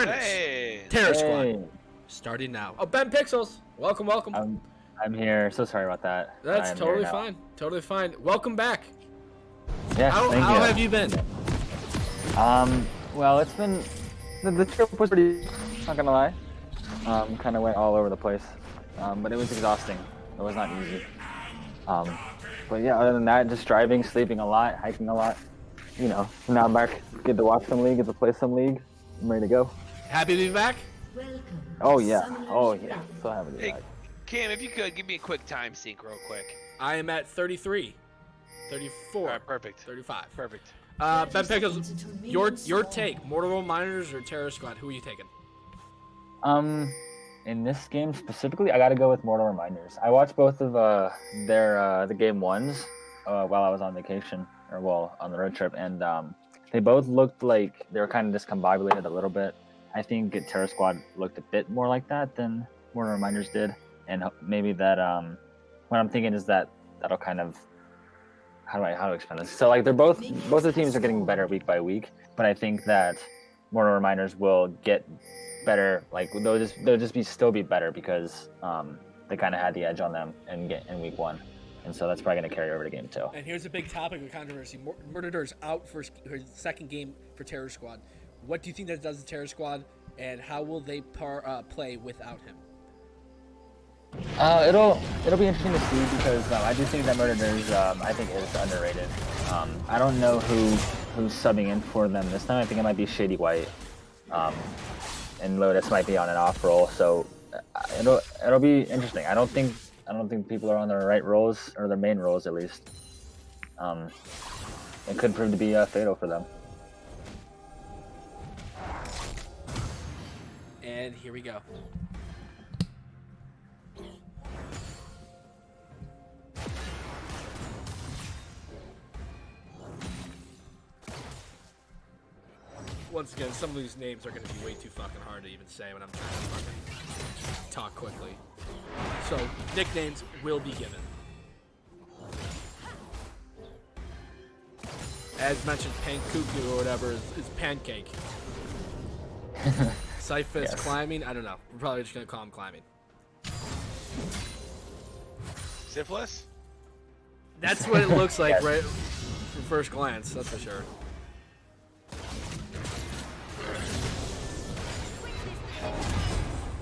Miners. Hey. Terra Hey. Squad. Starting now. Oh, Ben Pixels. Welcome, welcome. I'm here. So sorry about that. That's totally fine. Totally fine. Welcome back. Yeah, How have you been? Well, it's been the trip was pretty. Not gonna lie. Kind of went all over the place. But it was exhausting. It was not easy. But yeah, other than that, just driving, sleeping a lot, hiking a lot. You know, now I'm back. Get to watch some league, get to play some league. I'm ready to go. Happy to be back? Oh yeah. Oh yeah. So happy to be Hey, back. Cam, if you could, give me a quick time sync real quick. I am at 33, 34, All right, perfect. 35. Perfect. Ben Pixels, your take, Mortal Miners or Terror Squad? Who are you taking? In this game specifically, I got to go with Mortal Reminders. I watched both of the game ones while I was on vacation, or well, on the road trip, and they both looked like they were kind of discombobulated a little bit. I think Terra Squad looked a bit more like that than Mortal Reminders did, and maybe that what I'm thinking is that that'll kind of how to explain this? So like they're both the teams are getting better week by week, but I think that Mortal Reminders will get better. Like they'll just still be better because they kind of had the edge on them in week one, and so that's probably going to carry over to game 2. And here's a big topic of controversy: Murder's out for his second game for Terror Squad. What do you think that does to Terror Squad, and how will they play without him? It'll be interesting to see because I do think that Murderers I think is underrated. I don't know who's subbing in for them this time. I think it might be Shady White. And Lotus might be on an off roll, so it'll be interesting. I don't think people are on their right roles or their main roles at least. It could prove to be fatal for them. And here we go. Once again, some of these names are going to be way too fucking hard to even say when I'm trying to fucking talk quickly. So, nicknames will be given. As mentioned, Pankuku or whatever is Pancake. Cypher is Climbing? I don't know. We're probably just going to call him Climbing. Syphilis? That's what it looks like, right? From first glance, that's for sure.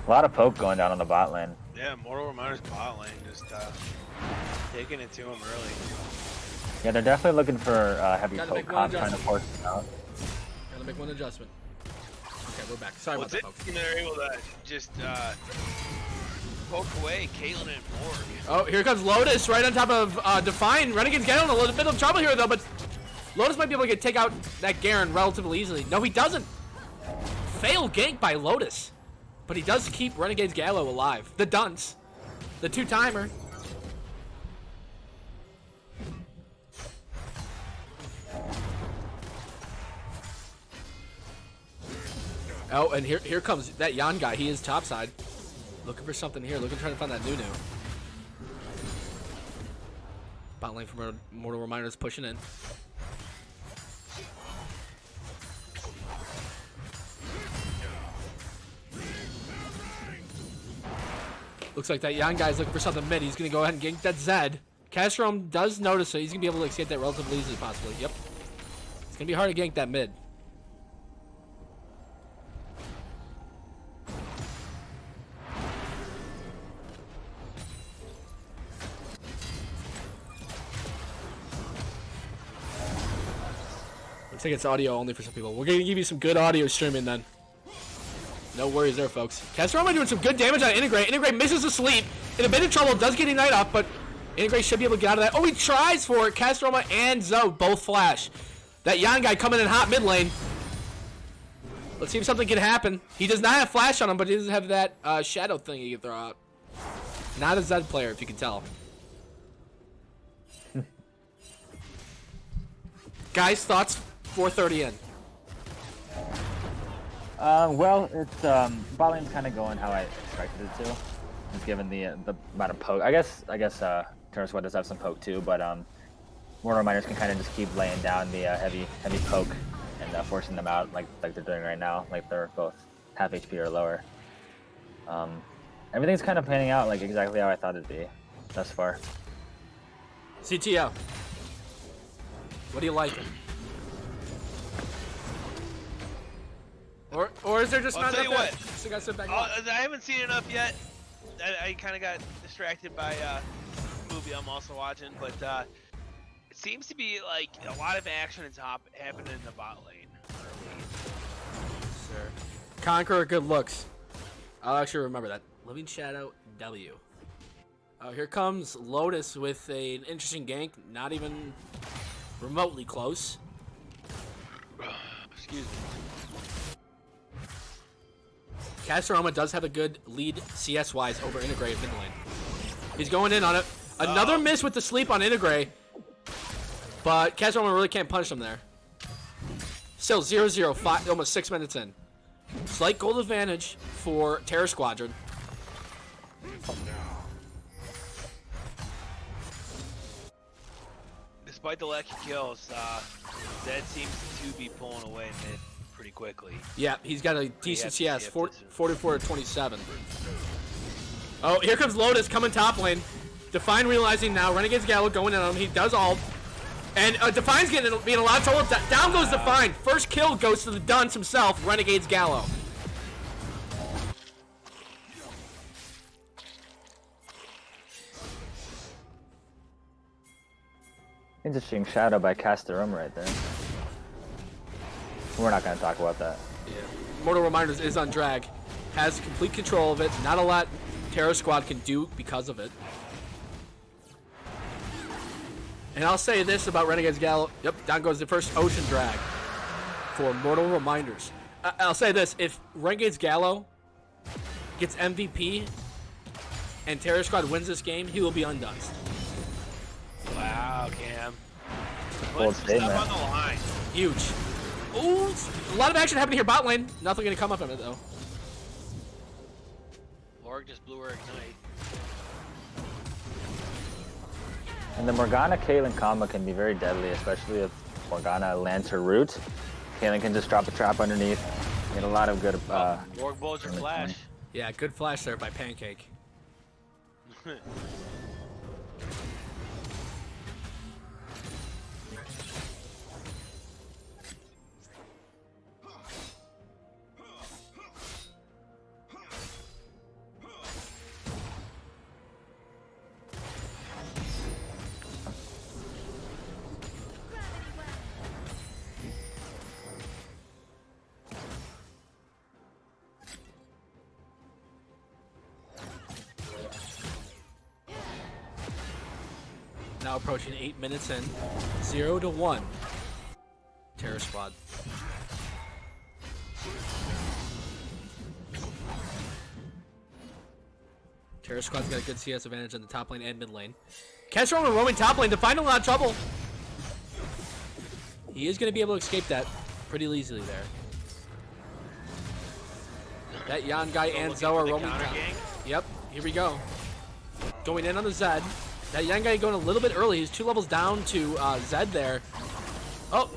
A lot of poke going down on the bot lane. Yeah, Mortal Reminders bot lane just taking it to him early. Yeah, they're definitely looking for heavy Gotta poke make one comp, trying to force them out. Gotta make one adjustment. Okay, we're back. Sorry Well, about that, folks. they're able to just poke away Caitlyn and Morg. Oh, here comes Lotus right on top of Define. Renegade's getting in a little bit of trouble here, though, but Lotus might be able to take out that Garen relatively easily. No, he doesn't. Fail gank by Lotus. But he does keep Renegade's Gallo alive. The dunce. The two-timer. Oh, and here comes that Yan guy. He is topside. Looking for something here. Trying to find that Nunu. Bot lane from Mortal Reminders pushing in. Looks like that Yan guy's looking for something mid. He's going to go ahead and gank that Zed. Castrom does notice it. He's going to be able to escape that relatively easily, possibly. Yep. It's going to be hard to gank that mid. Looks like it's audio only for some people. We're going to give you some good audio streaming then. No worries there, folks. Castroma doing some good damage on Integrate. Integrate misses the sleep. In a bit of trouble, does get Ignite off, but Integrate should be able to get out of that. Oh, he tries for it. Castroma and Zoe both flash. That Yan guy coming in hot mid lane. Let's see if something can happen. He does not have flash on him, but he doesn't have that shadow thing he can throw out. Not a Zed player, if you can tell. Guys, thoughts? 4:30 in. Well, it's bot lane's kind of going how I expected it to, just given the amount of poke. I guess Terra Squad does have some poke too, but Mortal Miners can kind of just keep laying down the heavy poke and forcing them out like they're doing right now. Like they're both half HP or lower. Everything's kind of panning out like exactly how I thought it'd be thus far. CTO. What do you like? Or is there just not enough? What. So you gotta sit back. I haven't seen enough yet. I kind of got distracted by the movie I'm also watching, but it seems to be like a lot of action is happening in the bot lane early. Sir. Conqueror, good looks. I'll actually remember that. Living Shadow W. Here comes Lotus with an interesting gank, not even remotely close. Excuse me. Casteroma does have a good lead CS-wise over Integrate mid lane. He's going in on it. Another miss with the sleep on Integrate, but Casteroma really can't punish him there. Still 0-0, almost 6 minutes in. Slight gold advantage for Terra Squadron. Despite the lack of kills, Zed seems to be pulling away mid pretty quickly. Yeah, he's got a decent CS, 44 to 27. Oh, here comes Lotus coming top lane. Define realizing now, Renegade's Gallo going in on him. He does ult. And Define's being a lot of trouble. Down goes Define. First kill goes to the dunce himself, Renegade's Gallo. Interesting shadow by Casteroma right there. We're not going to talk about that. Yeah. Mortal Reminders is on drag. Has complete control of it. Not a lot Terra Squad can do because of it. And I'll say this about Renegade's Gallo. Yep, down goes the first Ocean drag for Mortal Reminders. I'll say this. If Renegade's Gallo gets MVP and Terra Squad wins this game, he will be undone. Wow, Cam. Bold Put some statement. stuff on the line. Huge. Ooh, a lot of action happening here bot lane. Nothing going to come up in it, though. Lorg just blew her ignite. And the Morgana Caitlyn combo can be very deadly, especially if Morgana lands her root. Caitlyn can just drop a trap underneath. Get a lot of good. Lorg blows her flash. Yeah, good flash there by Pancake. Now approaching 8 minutes in. 0-1. Terra Squad. Terra Squad's got a good CS advantage in the top lane and mid lane. Casteroma roaming top lane to find a lot of trouble. He is going to be able to escape that pretty easily there. That Yan guy and Zoe are roaming top. Yep, here we go. Going in on the Zed. That young guy going a little bit early. He's 2 levels down to Zed there. Oh,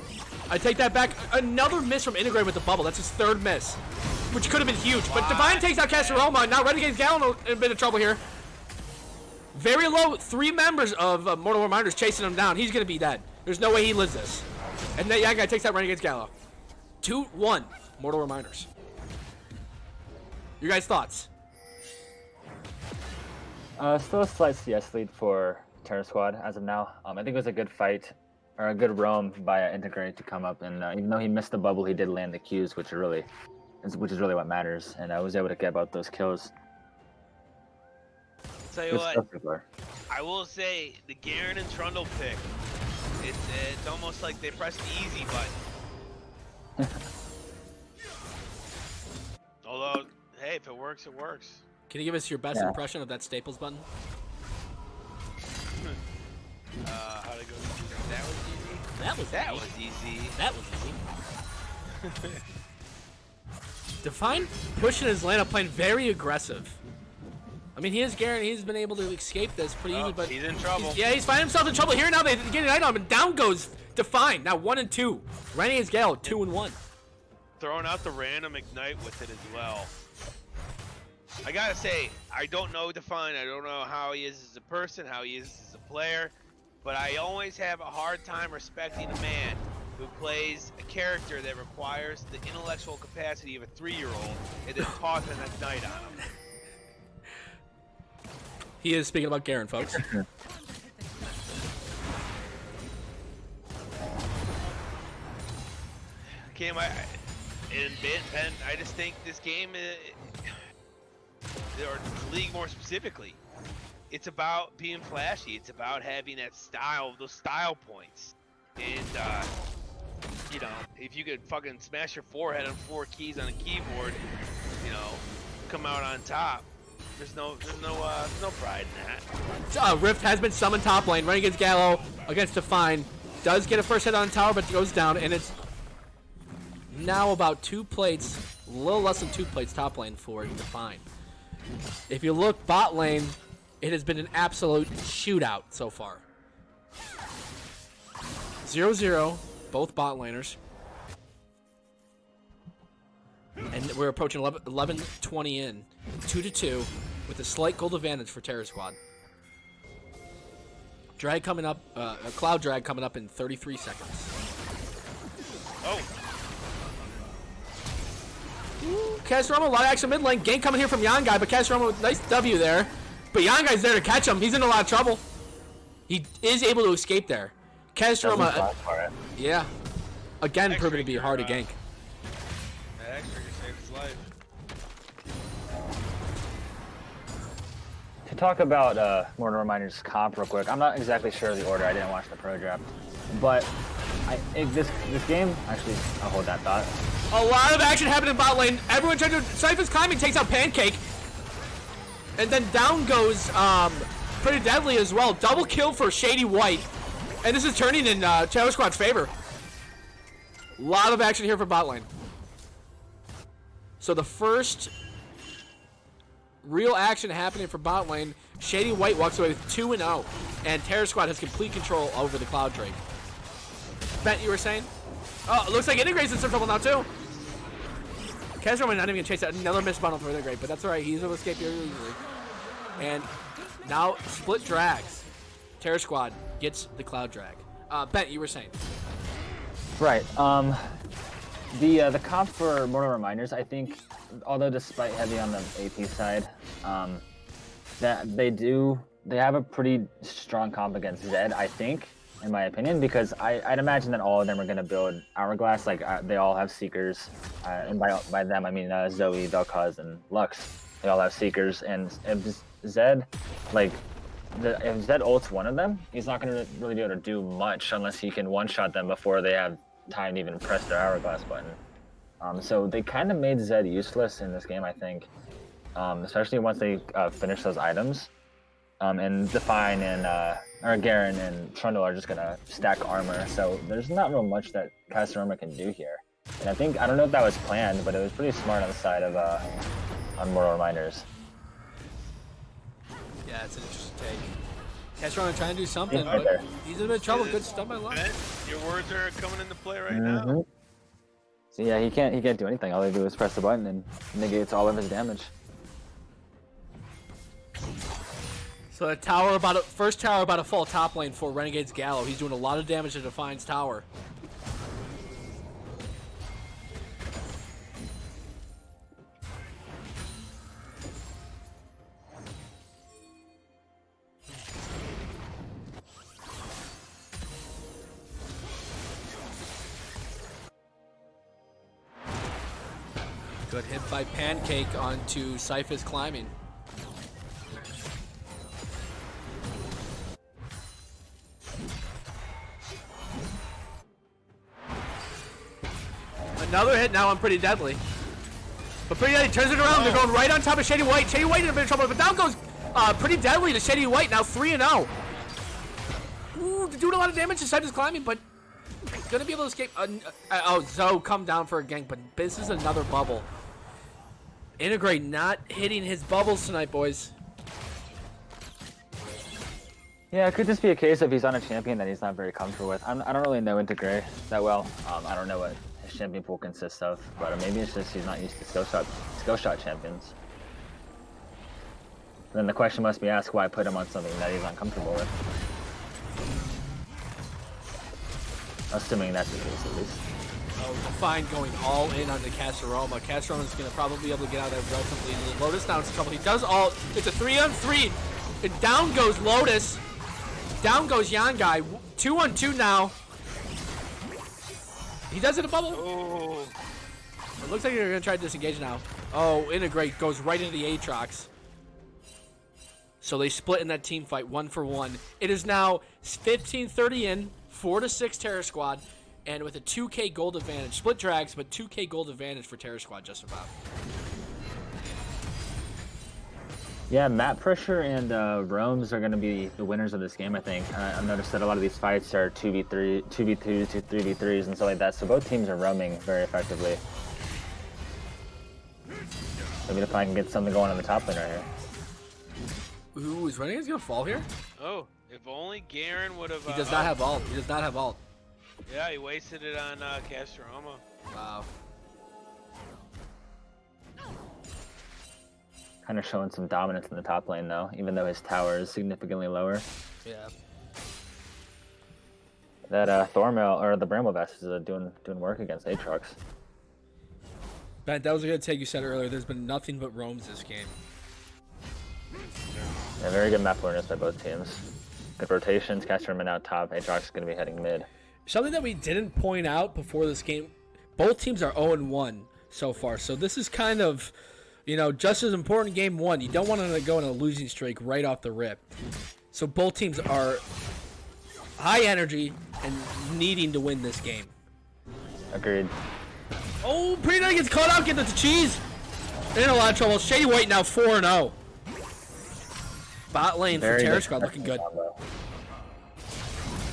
I take that back. Another miss from Integrate with the bubble. That's his 3rd miss, which could have been huge. But Divine takes out Casteroma. Now Renegade's Gallo in a bit of trouble here. Very low. 3 members of Mortal Reminders chasing him down. He's going to be dead. There's no way he lives this. And that young guy takes out Renegade's Gallo. 2-1 Mortal Reminders. Your guys' thoughts? Still a slight CS lead for Terra Squad as of now. I think it was a good fight, or a good roam by Integrate to come up, and even though he missed the bubble, he did land the Qs, which is really what matters, and I was able to get about those kills. Tell you Good what, stuff so far. I will say the Garen and Trundle pick. It's almost like they pressed the easy button. Although, hey, if it works, it works. Can you give us your best impression of that Staples button? How to go easy? That was easy. That was That easy. was easy. That was easy. Define pushing his lane up playing very aggressive. I mean, he is Garen. He's been able to escape this pretty easily, but he's in trouble. He's finding himself in trouble here now. They get an item on him, and down goes Define. Now 1 and 2. Renegade's Gallo 2 and 1. throwing out the random ignite with it as well. I gotta say, I don't know Define. I don't know how he is as a person, how he is as a player, but I always have a hard time respecting a man who plays a character that requires the intellectual capacity of a 3-year-old and then toss an ignite on him. He is speaking about Garen, folks. Cam, and Ben, I just think this game, or the league more specifically, it's about being flashy. It's about having that style, those style points. And, you know, if you could fucking smash your forehead on 4 keys on a keyboard, you know, come out on top. There's no pride in that. Rift has been summoned top lane. Running against Gallo against Define. Does get a first hit on the tower, but goes down, and it's now about 2 plates, a little less than 2 plates top lane for Define. If you look bot lane, it has been an absolute shootout so far. 0-0, both bot laners. And we're approaching 11:20 in, 2-2, with a slight gold advantage for Terra squad. Drag coming up, a cloud drag coming up in 33 seconds. Oh. Castromo, a lot of action mid lane. Gank coming here from Yangai, but Castromo with nice W there. But Yangai's there to catch him. He's in a lot of trouble. He is able to escape there. Castromo, yeah, again proving to be hard to gank. That extra saved his life. To talk about Mortal Reminders comp real quick, I'm not exactly sure of the order. I didn't watch the pro draft, but this game actually, I'll hold that thought. A lot of action happening in bot lane. Everyone trying to. Cypher's climbing, takes out Pancake, and then down goes Pretty Deadly as well. Double kill for Shady White, and this is turning in Terra squad's favor. A lot of action here for bot lane. So the first real action happening for bot lane, Shady White walks away with 2-0, and Terra squad has complete control over the Cloud Drake. Bet you were saying? Oh, it looks like Integrate's in some trouble now too. Casro might not even chase out another missed bundle for Integrate, but that's alright, he's able to escape here easily. And now split drags. Terra squad gets the Cloud Drag. Bet you were saying? Right. The comp for Mortal Reminders, I think, although despite heavy on the AP side, that they have a pretty strong comp against Zed, I think, in my opinion, because I'd imagine that all of them are going to build Hourglass. Like they all have Seekers, and by them I mean Zoe, Vel'Koz, and Lux. They all have Seekers, and if Zed, like, if Zed ults one of them, he's not going to really be able to do much unless he can one-shot them before they have time to even press their Hourglass button. So they kind of made Zed useless in this game, I think, especially once they finish those items. And Define and Garen and Trundle are just gonna stack armor, so there's not real much that Castorama can do here. And I don't know if that was planned, but it was pretty smart on the side of on Mortal Reminders. Yeah, it's an interesting take. Castorama trying to do something, Right but there. he's in a bit of trouble. Good stuff by Lux. Your words are coming into play right now. So yeah, he can't do anything. All they do is press the button and negates all of his damage. So the first tower about to fall top lane for Renegade's Gallo. He's doing a lot of damage to Define's tower. Good hit by Pancake onto Cypher's climbing. Another hit now on Pretty Deadly. But Pretty Deadly turns it around. They're going right on top of Shady White. Shady White in a bit of trouble, but down goes Pretty Deadly to Shady White, now 3-0. Ooh, doing a lot of damage to Cypher's climbing, but gonna be able to escape. Zoe come down for a gank, but this is another bubble. Integrate not hitting his bubbles tonight, boys. Yeah, it could just be a case of he's on a champion that he's not very comfortable with. I don't really know Integrate that well. I don't know what his champion pool consists of, but maybe it's just he's not used to skill shot champions. Then the question must be asked, why put him on something that he's uncomfortable with? Assuming that's the case, at least. Oh, Define going all in on the Casaroma. Casaroma's going to probably be able to get out of there relatively easily. Lotus now in trouble. He does all. It's a 3-on-3. And down goes Lotus. Down goes Yangai. 2-on-2 now. He does it a bubble. Oh. It looks like they're going to try to disengage now. Oh, Integrate goes right into the Aatrox. So they split in that team fight 1-for-1. It is now 15-30 in, 4-6 Terra Squad, and with a 2K gold advantage. Split drags, but 2K gold advantage for Terra Squad just about. Yeah, map pressure and roams are going to be the winners of this game, I think. I've noticed that a lot of these fights are 2v3, 2v2s, 3v3s, and stuff like that, so both teams are roaming very effectively. Maybe if I can get something going on the top lane right here. Ooh, is Renegades going to fall here? Oh, if only Garen would have... He does not have ult. He does not have ult. Yeah, he wasted it on Castorama. Wow. Kind of showing some dominance in the top lane, though, even though his tower is significantly lower. Yeah. That Thormail, or the Bramble Vest, is doing work against Aatrox. Ben, that was a good take you said earlier. There's been nothing but roams this game. Yeah, very good map awareness by both teams. Good rotations, Castorama out top, Aatrox is going to be heading mid. Something that we didn't point out before this game, both teams are 0-1 so far. So this is kind of, you know, just as important game one. You don't want to go on a losing streak right off the rip. So both teams are high energy and needing to win this game. Agreed. Oh, Pretty Nutty gets caught out, getting the cheese. In a lot of trouble. Shady White now 4-0. Bot lane for Terra Squad looking good. Combo.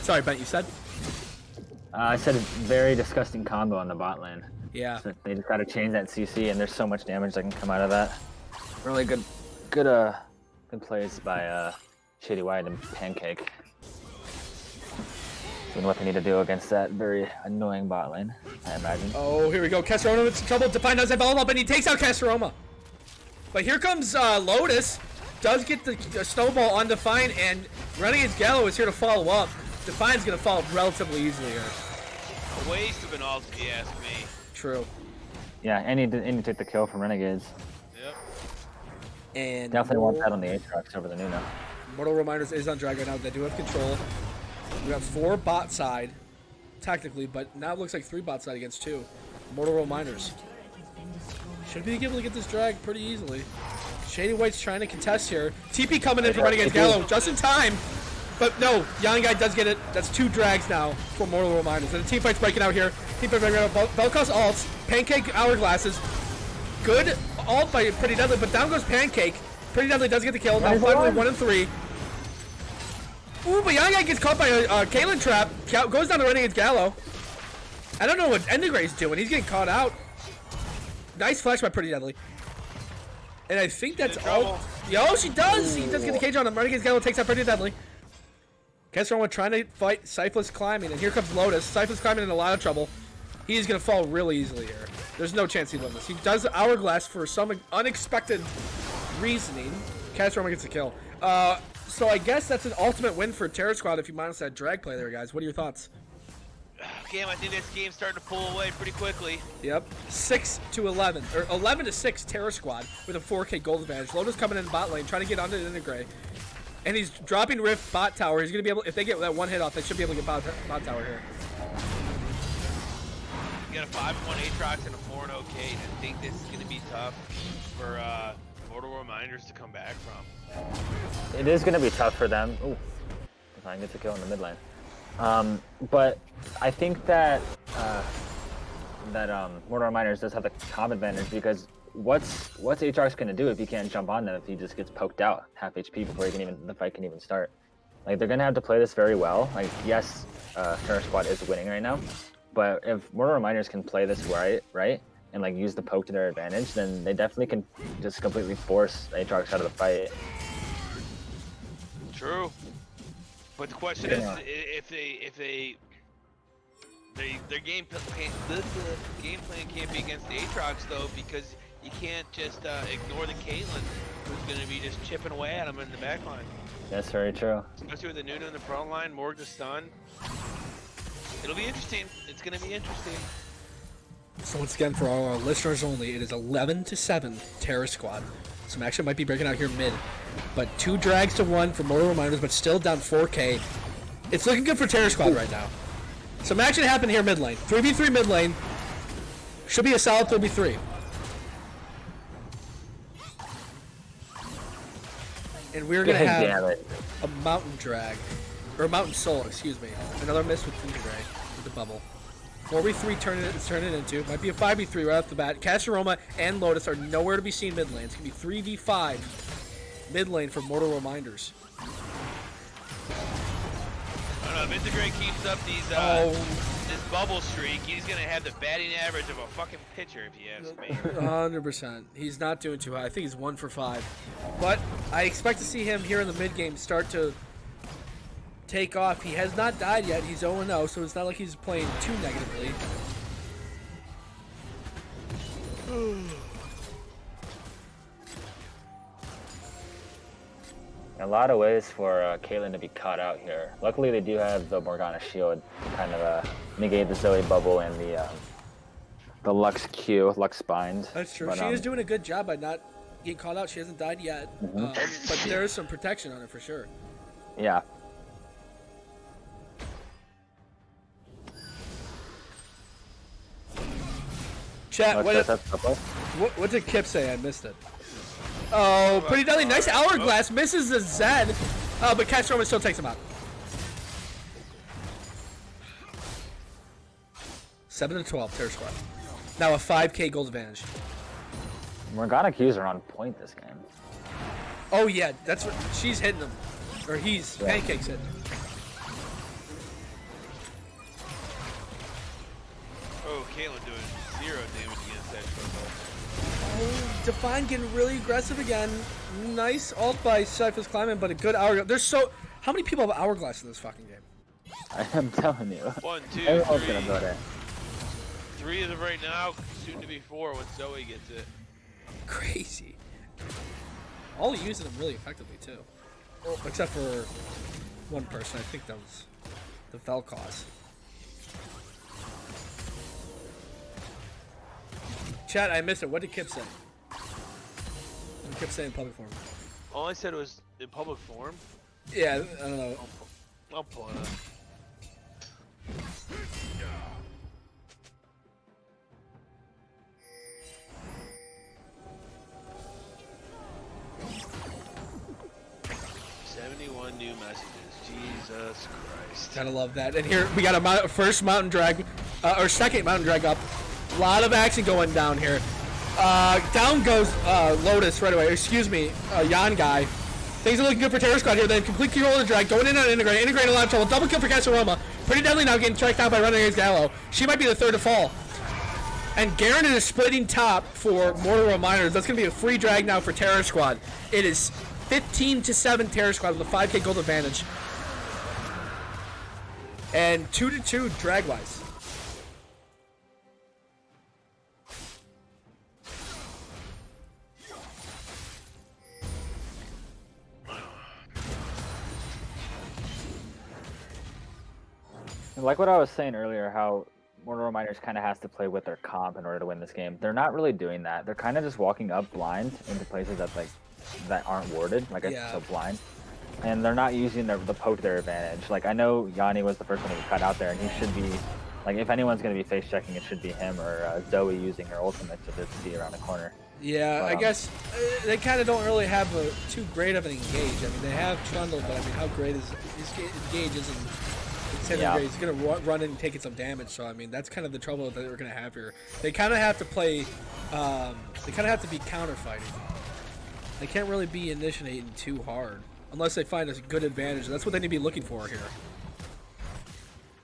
Sorry, Bent, you said? I said a very disgusting combo on the bot lane. Yeah. So they just got to change that CC, and there's so much damage that can come out of that. Really good plays by Shady White and Pancake. Doing what they need to do against that very annoying bot lane, I imagine. Oh, here we go. Castoroma with some trouble. Define does have follow up, and he takes out Castoroma. But here comes Lotus. Does get the snowball on Define, and Renegade's Gallo is here to follow up. Define's going to fall relatively easily here. A waste of an ult, if you ask me. True. Yeah, and he did take the kill from Renegades. Yep. And Definitely want that on the Aatrox over the Nuna. Mortal Reminders is on drag right now. They do have control. We have 4 bot side, technically, but now it looks like 3 bot side against 2. Mortal Reminders. Should be able to get this drag pretty easily. Shady White's trying to contest here. TP coming in from Renegade's Gallo just in time. But no, Young Guy does get it. That's 2 drags now for Mortal Reminders. And the team fight's breaking out here. Team fight breaking out. Vel'Koz ults. Pancake Hourglasses. Good ult by Pretty Deadly, but down goes Pancake. Pretty Deadly does get the kill. Now finally 1-3. Ooh, but Young Guy gets caught by a Kaelin trap. Goes down to Renegade's Gallo. I don't know what Endegray's doing. He's getting caught out. Nice flash by Pretty Deadly. And I think that's all. Yo, she does! He does get the cage on him. Renegade's Gallo takes out Pretty Deadly. Castorama trying to fight Syphilis climbing, and here comes Lotus. Syphilis climbing in a lot of trouble. He is going to fall really easily here. There's no chance he wins this. He does Hourglass for some unexpected reasoning. Castorama gets the kill. So I guess that's an ultimate win for Terra Squad if you minus that drag play there, guys. What are your thoughts? Game, I think this game's starting to pull away pretty quickly. Yep. 6-11, or 11-6 Terra Squad with a 4K gold advantage. Lotus coming in bot lane, trying to get onto the Integray. And he's dropping Rift bot tower. He's going to be able, if they get that one hit off, they should be able to get bot tower here. You got a 5-1 Aatrox and a 4-0 Kate. I think this is going to be tough for Mortal Reminders to come back from. It is going to be tough for them. Ooh, if I can get the kill in the mid lane. But I think that Mortal Reminders does have the comp advantage because what's Aatrox gonna do if he can't jump on them if he just gets poked out half HP before the fight can even start? Like they're gonna have to play this very well. Like yes, Terra Squad is winning right now, but if Mortal Reminders can play this right, and like use the poke to their advantage, then they definitely can just completely force Aatrox out of the fight. True. But the question is, if they Their game plan can't be against the Aatrox though, because you can't just ignore the Caitlyn, who's going to be just chipping away at him in the back line. That's very true. Especially with the Nunu in the front line, Morg to stun. It'll be interesting. It's going to be interesting. So once again, for our listeners only, it is 11-7 Terra squad. Some action might be breaking out here mid, but 2 drags to 1 for Mortal Reminders, but still down 4K. It's looking good for Terra squad right now. Some action happened here mid lane. 3v3 mid lane. Should be a solid 3v3. And we're going to have a mountain drag. Or a mountain soul, excuse me. Another miss with Integray with the bubble. 4v3 turn it into. Might be a 5v3 right off the bat. Casaroma and Lotus are nowhere to be seen mid lane. It's going to be 3v5 mid lane for Mortal Reminders. If Integray keeps up this bubble streak, he's going to have the batting average of a fucking pitcher, if you ask me. 100%. He's not doing too high. I think he's 1 for 5. But I expect to see him here in the mid game start to take off. He has not died yet. He's 0-0, so it's not like he's playing too negatively. A lot of ways for Caitlyn to be caught out here. Luckily, they do have the Morgana shield to kind of negate the Zoe bubble and the Lux Q, Lux spines. That's true. But, she is doing a good job by not getting caught out. She hasn't died yet, but there is some protection on it for sure. Yeah. Chat, what did Kip say? I missed it. Oh, pretty deadly. Nice hourglass. Misses the Zed. But Castorma still takes him out. 7-12, Terra squad. Now a 5K gold advantage. Morgana Qs are on point this game. Oh yeah, that's what she's hitting them. Or he's pancakes hitting them. Oh, Caitlyn doing 0 damage against that triple. Oh, Define getting really aggressive again. Nice ult by Cypher's climbing, but a good hourglass. There's how many people have hourglass in this fucking game? I am telling you. 1, 2, Everyone's 3. gonna go there. 3 as of right now, soon to be 4 when Zoe gets it. Crazy. All using them really effectively too. Oh, except for one person. I think that was the Vel'Koz. Chat, I missed it. What did Kip say? What did Kip say in public forum? All I said was in public form. Yeah, I don't know. I'll pull it up. New messages. Jesus Christ. Gotta love that. And here we got a first mountain drag, or second mountain drag up. A lot of action going down here. Down goes Lotus right away. Excuse me, Yan guy. Things are looking good for Terra Squad here. They have complete control of the drag. Going in on Integrate. Integrate a lot of trouble. Double kill for Casaroma. Pretty deadly now, getting tracked down by Renegades Gallo. She might be the third to fall. And Garen is splitting top for Mortal Reminders. That's going to be a free drag now for Terra Squad. It is 15-7 Terra Squad with a 5K gold advantage. And 2-2 drag-wise. Like what I was saying earlier, how Mortal Reminders kind of has to play with their comp in order to win this game. They're not really doing that. They're kind of just walking up blind into places that aren't warded, so blind. And they're not using the poke to their advantage. Like, I know Yanni was the first one to be cut out there, and he should be, like, if anyone's going to be face checking, it should be him or Zoe using her ultimate to see around the corner. Yeah, but, I guess they kind of don't really have too great of an engage. I mean, they have Trundle, but I mean, how great is his engage isn't. He's going to run in and take some damage, so I mean, that's kind of the trouble that we're going to have here. They kind of have to play, they kind of have to be counter-fighting. They can't really be initiating too hard, unless they find a good advantage. That's what they need to be looking for here.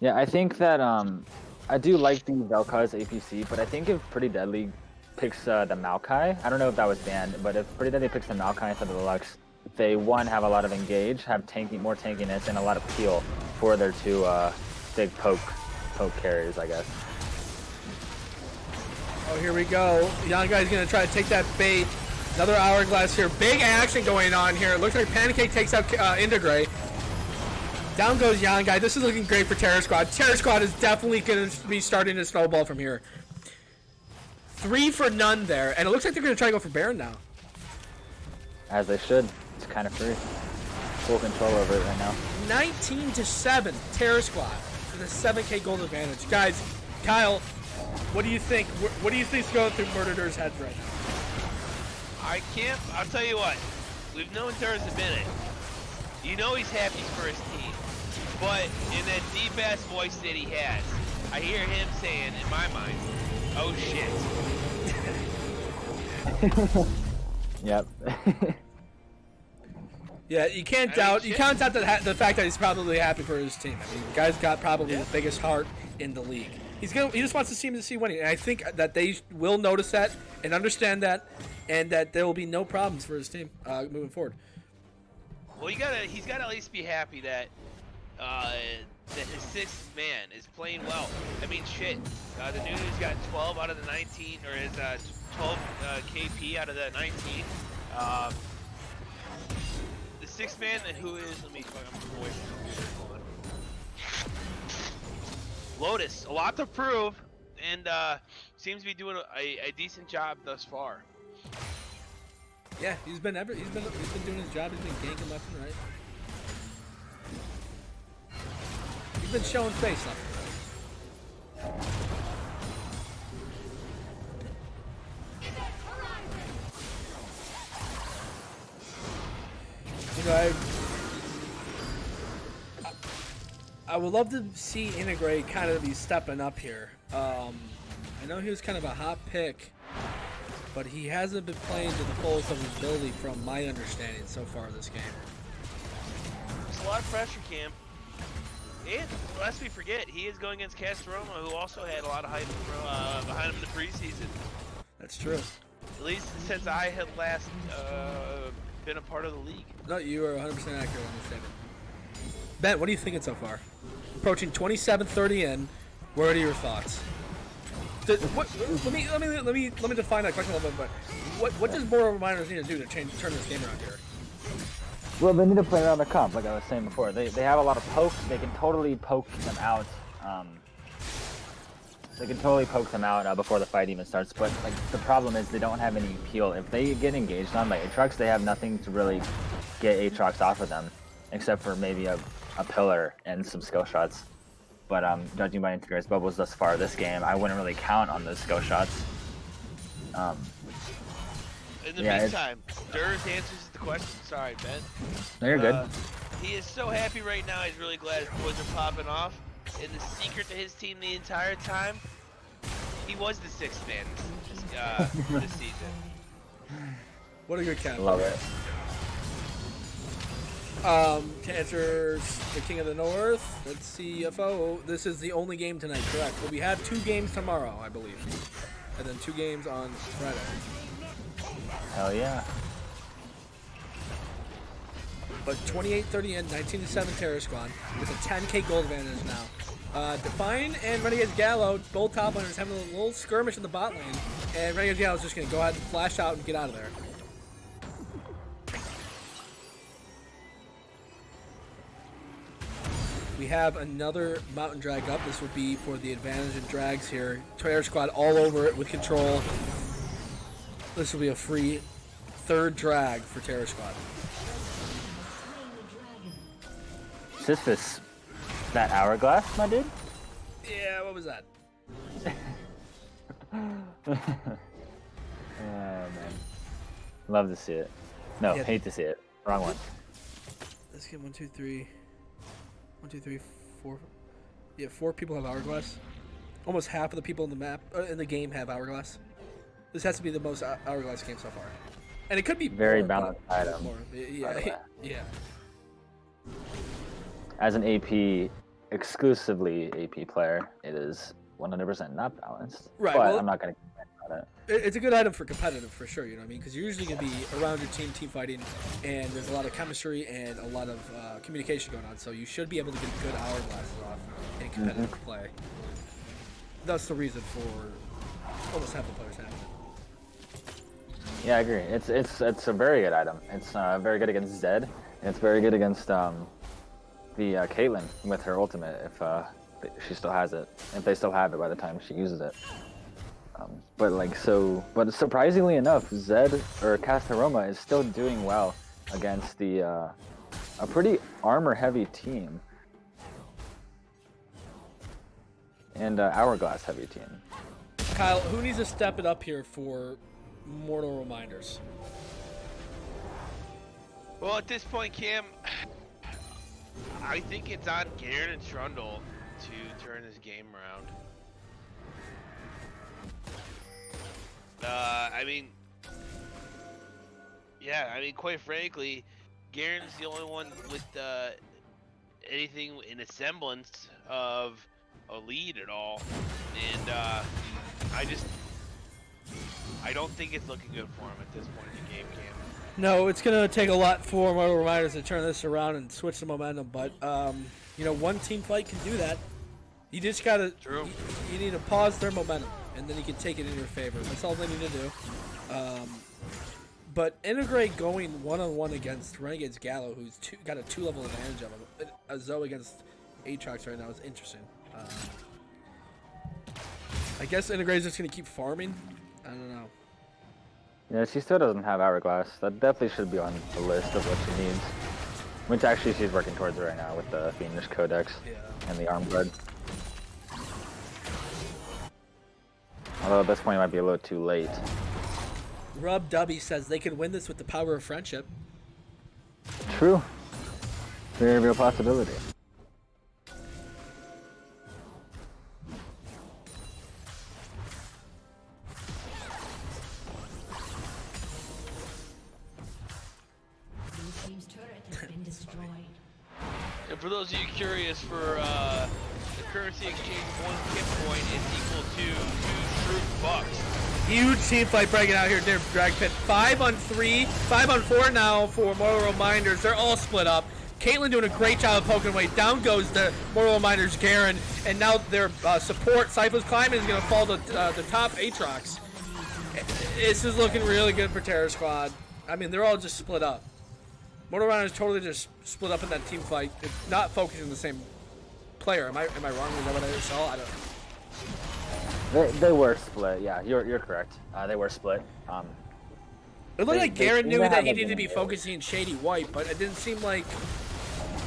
Yeah, I think that, I do like the Vel'Koz APC, but I think if Pretty Deadly picks the Maokai, I don't know if that was banned, but if Pretty Deadly picks the Maokai instead of the Lux, they, one, have a lot of engage, have more tankiness, and a lot of peel for their two big poke poke carries, I guess. Oh, here we go. Young guy's gonna try to take that bait. Another hourglass here. Big action going on here. It looks like Pancake takes out Integray. Down goes Young guy. This is looking great for Terra Squad. Terra Squad is definitely gonna be starting to snowball from here. 3 for none there, and it looks like they're gonna try to go for Baron now. As they should. It's kind of free. Full control over it right now. 19-7, Terra Squad with a 7K gold advantage. Guys, Kyle, what do you think? What do you think's going through Murderer's head right now? I'll tell you what. We've known Terra's a minute. You know he's happy for his team. But in that deep-ass voice that he has, I hear him saying, in my mind, oh shit. Yep. Yeah, you can't doubt the fact that he's probably happy for his team. I mean, the guy's got probably the biggest heart in the league. He just wants his team to see winning, and I think that they will notice that and understand that, and that there will be no problems for his team moving forward. Well, he's gotta at least be happy that his sixth man is playing well. I mean, shit. The dude's got 12 out of the 19, or his 12 KP out of the 19. The sixth man, who is, let me fuck, I'm away from the computer. Hold on. Lotus, a lot to prove, and seems to be doing a decent job thus far. Yeah, he's been doing his job. He's been ganking left and right. He's been showing face left and right. You know, I would love to see Integrate kind of be stepping up here. I know he was kind of a hot pick, but he hasn't been playing to the fullest of his ability from my understanding so far this game. There's a lot of pressure, Cam. And lest we forget, he is going against Castoroma, who also had a lot of hype behind him in the preseason. That's true. At least since I had last been a part of the league. No, you are 100% accurate on this statement. Ben, what are you thinking so far? Approaching 27-30 in. What are your thoughts? Let me define that question a little bit. But what does Mortal Miners need to do to turn this game around here? Well, they need to play around the comp, like I was saying before. They have a lot of poke. They can totally poke them out. Before the fight even starts. But like the problem is they don't have any peel. If they get engaged on by Aatrox, they have nothing to really get Aatrox off of them, except for maybe a pillar and some skill shots. But judging by Integrate's bubbles thus far this game, I wouldn't really count on those skill shots. In the meantime, Durs answers the question. Sorry, Ben. No, you're good. He is so happy right now. He's really glad his boys are popping off. And the secret to his team the entire time, he was the sixth man this season. What a good cap. Love it. To answer the King of the North, let's see, CFO, this is the only game tonight, correct? But we have 2 games tomorrow, I believe. And then 2 games on Friday. Hell yeah. But 28-30 in, 19-7 Terra Squad with a 10K gold advantage now. Define and Renegade's Gallo, both top laners, having a little skirmish in the bot lane. And Renegade's Gallo is just going to go ahead and flash out and get out of there. We have another Mountain Drag up. This would be for the advantage in drags here. Terra Squad all over it with control. This will be a free 3rd drag for Terra Squad. Sisyphus, that hourglass, my dude? Yeah, what was that? Oh, man. Love to see it. No, Yeah. hate to see it. Wrong one. Let's get 1, 2, 3. 1, 2, 3, 4. Yeah, 4 people have hourglass. Almost half of the people in the map in the game have hourglass. This has to be the most hourglass game so far, and it could be Very more, balanced item. More. Yeah, yeah. As an AP, exclusively AP player, it is 100% not balanced. Right. But Well, I'm not going to complain about it. It's a good item for competitive for sure. You know what I mean? Because you're usually gonna be around your team fighting, and there's a lot of chemistry and a lot of communication going on. So you should be able to get good hourglasses off in competitive play. That's the reason for almost half the players having it. Yeah, I agree. It's a very good item. It's very good against Zed, and it's very good against the Caitlyn with her ultimate if she still has it. If they still have it by the time she uses it. But surprisingly enough, Zed or Castaroma is still doing well against a pretty armor-heavy team and hourglass-heavy team. Kyle, who needs to step it up here for Mortal Reminders? Well, at this point, Cam, I think it's on Garen and Trundle to turn this game around. I mean, quite frankly, Garen's the only one with anything in a semblance of a lead at all, and I don't think it's looking good for him at this point in the game, Cam. No, it's gonna take a lot for Mortal Reminders to turn this around and switch the momentum, but one team fight can do that. You just gotta. True. You need to pause their momentum, and then you can take it in your favor. That's all they need to do. But Integrate going one-on-one against Renegade's Gallo, who's got a 2-level advantage of him. A Zoe against Aatrox right now is interesting. I guess Integrate's just gonna keep farming. I don't know. Yeah, she still doesn't have hourglass. That definitely should be on the list of what she needs. Which actually she's working towards right now with the Fiendish Codex and the Arm Guard. Although at this point it might be a little too late. Rub Dubby says they can win this with the power of friendship. True. Very real possibility. And for those of you curious, for the currency exchange, 1 kit point is equal to 2 Shroot bucks. Huge team fight breaking out here near Drag Pit. 5-on-3, 5-on-4 now for Mortal Reminders. They're all split up. Caitlyn doing a great job of poking away. Down goes the Mortal Reminders Garen, and now their support, Cypher's Climbing, is going to fall to the top Aatrox. This is looking really good for Terra Squad. I mean, they're all just split up. Mortal Reminders totally just split up in that team fight, not focusing on the same player. Am I wrong? Is that what I saw? I don't know. They were split. Yeah, you're correct. They were split. It looked like Garen knew that he needed to be focusing Shady White, but it didn't seem like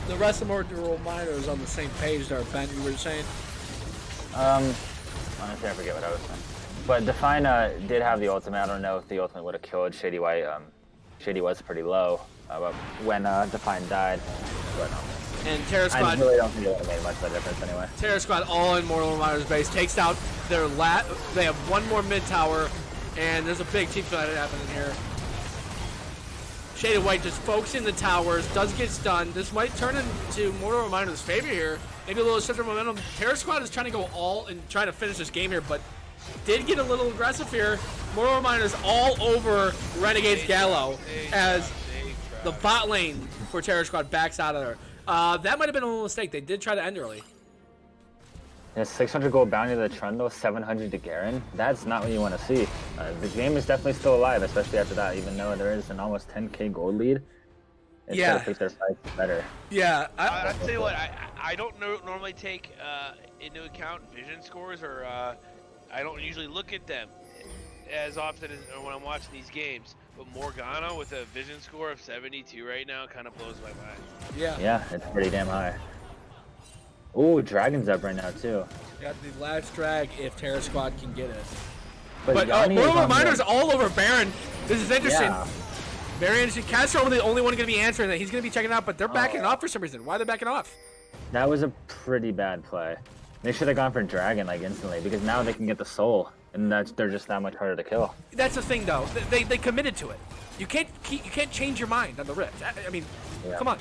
the rest of Mortal Reminders was on the same page there. Ben, you were saying? Honestly, I forget what I was saying. But Define did have the ultimate. I don't know if the ultimate would have killed Shady White. Shady was pretty low when Define died. But, and Terra Squad. I really don't think it would have made much of a difference anyway. Terra Squad all in Mortal Reminders base takes out their They have one more mid tower, and there's a big team fight happening here. Shaded White just focusing the towers, does get stunned. This might turn into Mortal Reminders' favor here. Maybe a little shift of momentum. Terra Squad is trying to go all and try to finish this game here, but did get a little aggressive here. Mortal Reminders all over Renegade's Gallo as the bot lane for Terra Squad backs out of there. That might have been a little mistake. They did try to end early. Yeah, 600 gold bounty to the Trundle, 700 to Garen. That's not what you want to see. The game is definitely still alive, especially after that, even though there is an almost 10k gold lead. It's yeah. Gotta take their fights better. Yeah. I'll tell you what, I don't normally take into account vision scores, or I don't usually look at them as often as when I'm watching these games. But Morgana with a vision score of 72 right now kind of blows my mind. Yeah. Yeah, it's pretty damn high. Ooh, Dragon's up right now too. Got the last drag if Terra Squad can get it. But Mortal Reminders all over Baron. This is interesting. Yeah. Very interesting. Castro the only one going to be answering that. He's going to be checking out, but they're backing off for some reason. Why are they backing off? That was a pretty bad play. They should have gone for Dragon like instantly, because now they can get the soul, and they're just that much harder to kill. That's the thing, though. They committed to it. You can't change your mind on the Rift. I mean, come on.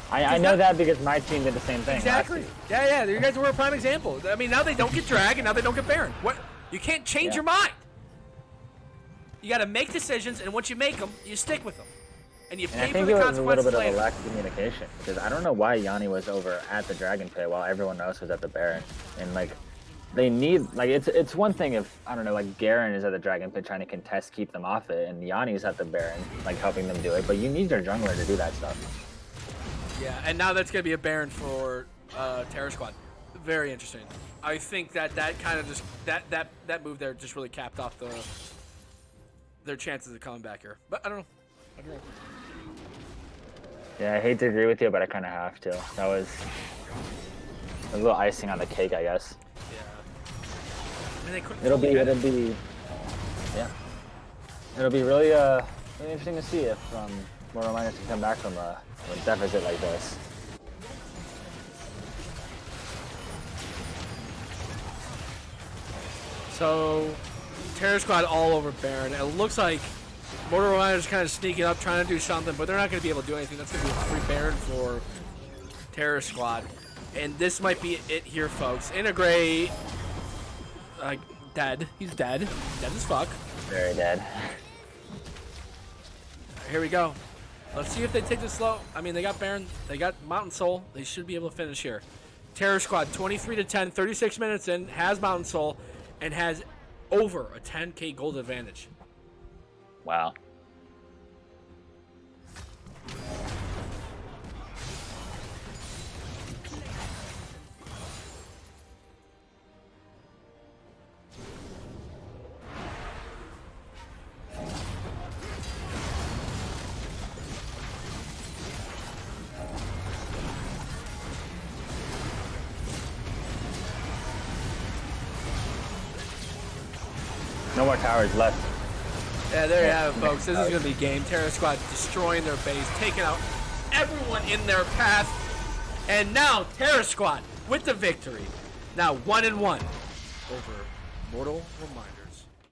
I know that because my team did the same thing. Exactly. Yeah. You guys were a prime example. I mean, now they don't get Drag, and now they don't get Baron. What? You can't change your mind. You got to make decisions, and once you make them, you stick with them. And you And I pay for think the it was a little consequences bit of a later. lack of communication because I don't know why Yanni was over at the Dragon Pit while everyone else was at the Baron. And like, they need like it's one thing if I don't know like Garen is at the Dragon Pit trying to contest, keep them off it, and Yanni's at the Baron like helping them do it. But you need your jungler to do that stuff. Yeah, and now that's gonna be a Baron for Terra Squad. Very interesting. I think that kind of just that move there just really capped off their chances of coming back here. But I don't know. Yeah, I hate to agree with you, but I kind of have to. That was a little icing on the cake, I guess. Yeah. I mean, they couldn't It'll be really interesting to see if Mortal Miners can come back from a deficit like this. So, Terror Squad all over Baron. It looks like Mortal Miners kind of sneaking up, trying to do something, but they're not going to be able to do anything. That's going to be a free Baron for Terror Squad. And this might be it here, folks. Integrate, dead. He's dead. Dead as fuck. Very dead. Here we go. Let's see if they take this slow. I mean, they got Baron. They got Mountain Soul. They should be able to finish here. Terror Squad, 23-10, 36 minutes in, has Mountain Soul, and has over a 10k gold advantage. Wow. No more towers left. Yeah, there you have it, folks. This is going to be game. Terra Squad destroying their base, taking out everyone in their path. And now Terra Squad with the victory. Now 1-1 over Mortal Reminders.